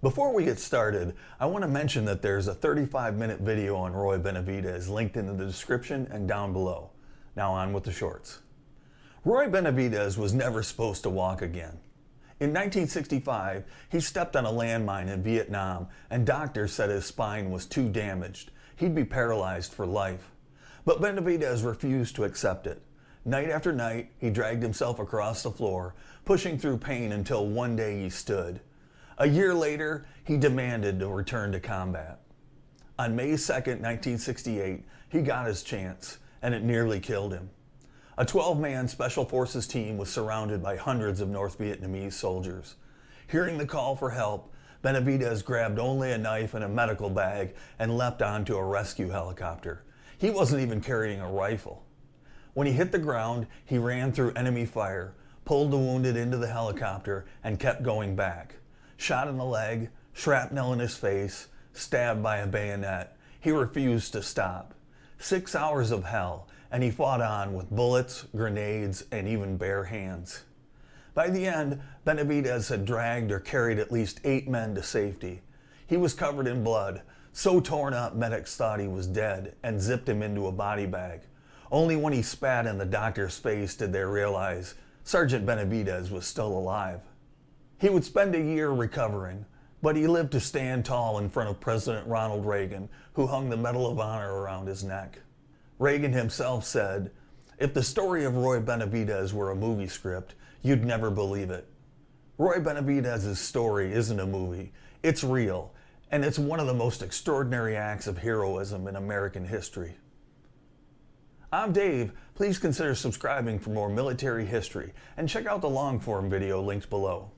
Before we get started, I want to mention that there's a 35-minute video on Roy Benavidez linked in the description and down below. Now on with the shorts. Roy Benavidez was never supposed to walk again. In 1965, he stepped on a landmine in Vietnam and doctors said his spine was too damaged. He'd be paralyzed for life. But Benavidez refused to accept it. Night after night, he dragged himself across the floor, pushing through pain until one day he stood. A year later, he demanded to return to combat. On May 2, 1968, he got his chance, and it nearly killed him. A 12-man Special Forces team was surrounded by hundreds of North Vietnamese soldiers. Hearing the call for help, Benavidez grabbed only a knife and a medical bag and leapt onto a rescue helicopter. He wasn't even carrying a rifle. When he hit the ground, he ran through enemy fire, pulled the wounded into the helicopter, and kept going back. Shot in the leg, shrapnel in his face, stabbed by a bayonet, he refused to stop. 6 hours of hell, and he fought on with bullets, grenades, and even bare hands. By the end, Benavidez had dragged or carried at least 8 men to safety. He was covered in blood, so torn up medics thought he was dead and zipped him into a body bag. Only when he spat in the doctor's face did they realize Sergeant Benavidez was still alive. He would spend a year recovering, but he lived to stand tall in front of President Ronald Reagan, who hung the Medal of Honor around his neck. Reagan himself said, "If the story of Roy Benavidez were a movie script, you'd never believe it." Roy Benavidez's story isn't a movie, it's real, and it's one of the most extraordinary acts of heroism in American history. I'm Dave. Please consider subscribing for more military history, and check out the long-form video linked below.